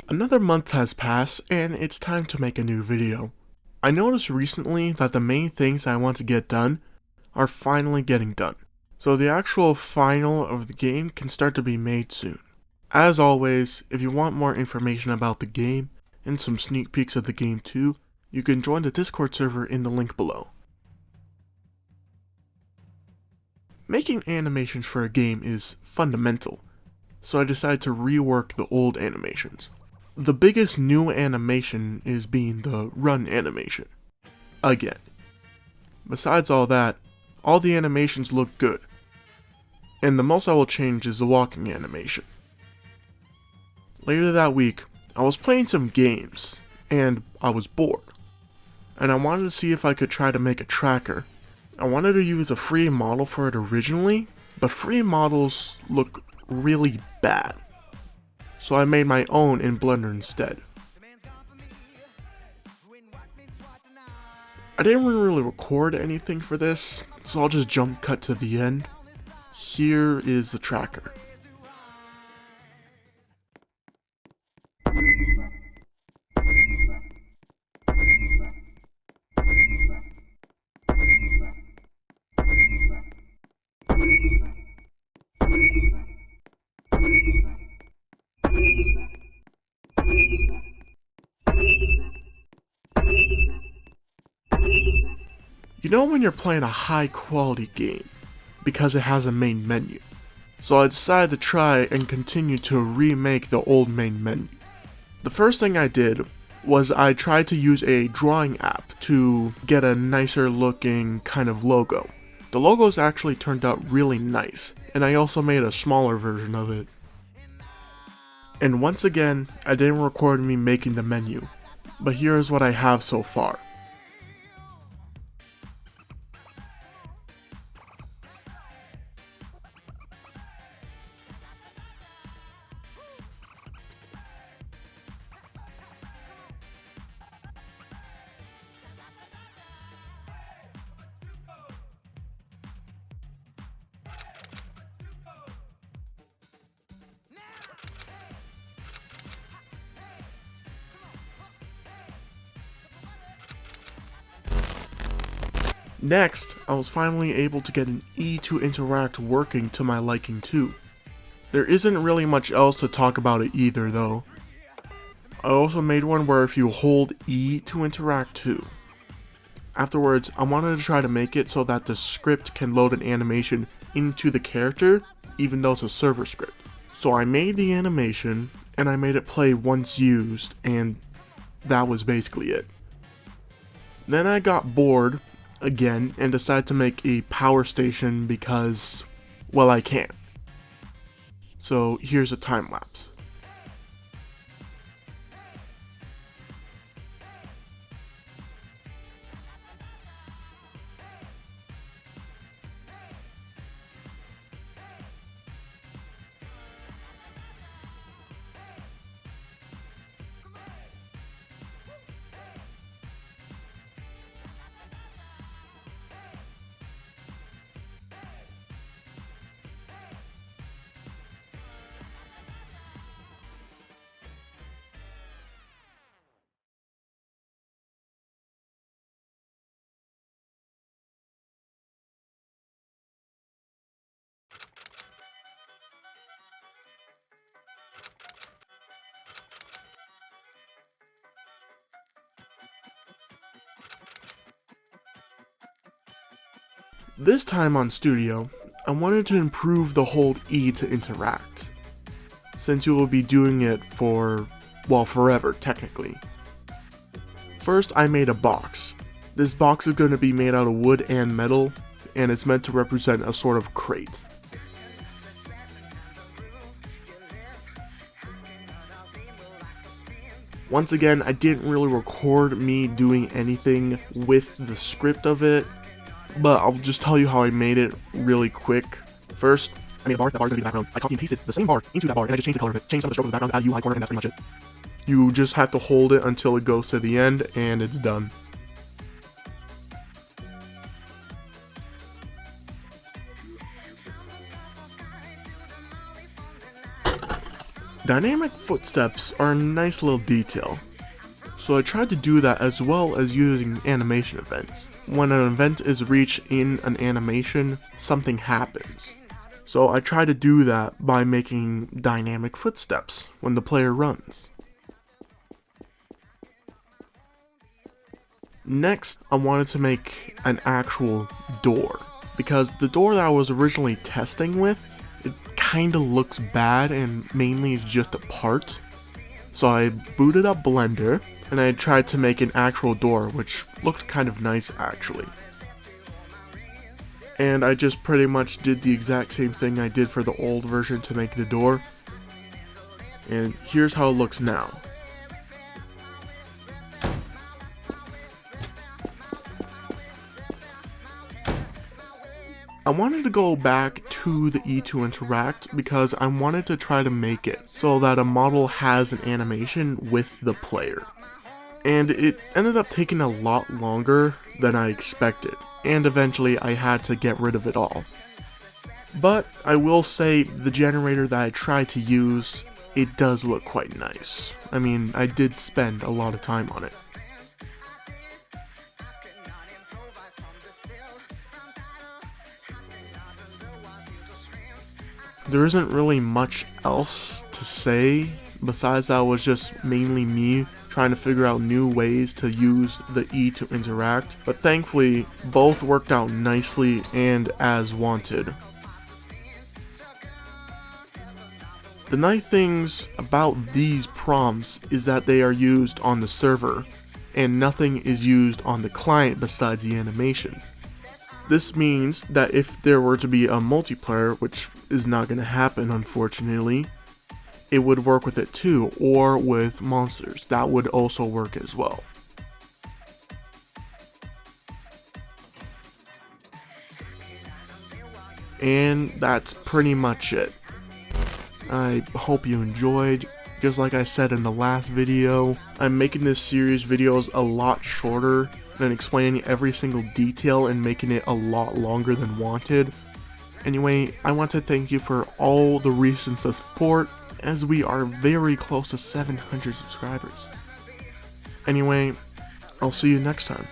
Another month has passed and it's time to make a new video. I noticed recently that the main things I want to get done are finally getting done, so the actual final of the game can start to be made soon. As always, if you want more information about the game and some sneak peeks of the game too, you can join the Discord server in the link below. Making animations for a game is fundamental, so I decided to rework the old animations. The biggest new animation is being the run animation. Again. Besides all that, all the animations look good. And the most I will change is the walking animation. Later that week, I was playing some games, and I was bored. And I wanted to see if I could try to make a tracker. I wanted to use a free model for it originally, but free models look really bad. So I made my own in Blender instead. I didn't really record anything for this, so I'll just jump cut to the end. Here is the tracker. You know when you're playing a high quality game, because it has a main menu. So I decided to try and continue to remake the old main menu. The first thing I did was I tried to use a drawing app to get a nicer looking kind of logo. The logos actually turned out really nice, and I also made a smaller version of it. And once again, I didn't record me making the menu, but here's what I have so far. Next, I was finally able to get an E to interact working to my liking too. There isn't really much else to talk about it either though. I also made one where if you hold E to interact too. Afterwards, I wanted to try to make it so that the script can load an animation into the character, even though it's a server script. So I made the animation, and I made it play once used, and that was basically it. Then I got bored again and decided to make a power station because, well, I can. So here's a time lapse. This time on Studio, I wanted to improve the hold E to interact, since you will be doing it for, well, forever technically. First, I made a box. This box is going to be made out of wood and metal, and it's meant to represent a sort of crate. Once again, I didn't really record me doing anything with the script of it, but I'll just tell you how I made it really quick. First, I made a bar, that bar is going to be the background. I copied and pasted the same bar into that bar, and I just changed the color of it, changed some of the stroke of the background, add UI corner, and that's pretty much it. You just have to hold it until it goes to the end, and it's done. Dynamic footsteps are a nice little detail, so I tried to do that as well as using animation events. When an event is reached in an animation, something happens. So I try to do that by making dynamic footsteps when the player runs. Next, I wanted to make an actual door, because the door that I was originally testing with, it kinda looks bad and mainly is just a part. So I booted up Blender and I tried to make an actual door, which looked kind of nice actually. And I just pretty much did the exact same thing I did for the old version to make the door. And here's how it looks now. I wanted to go back to the E2Interact because I wanted to try to make it so that a model has an animation with the player. And it ended up taking a lot longer than I expected, and eventually I had to get rid of it all. But I will say the generator that I tried to use, it does look quite nice. I mean, I did spend a lot of time on it. There isn't really much else to say, besides that was just mainly me trying to figure out new ways to use the E2Interact, but thankfully both worked out nicely and as wanted. The nice things about these prompts is that they are used on the server, and nothing is used on the client besides the animation. This means that if there were to be a multiplayer, which is not going to happen unfortunately, it would work with it too, or with monsters. That would also work as well. And that's pretty much it. I hope you enjoyed. Just like I said in the last video, I'm making this series videos a lot shorter and explaining every single detail and making it a lot longer than wanted. Anyway, I want to thank you for all the recent support, as we are very close to 700 subscribers. Anyway, I'll see you next time.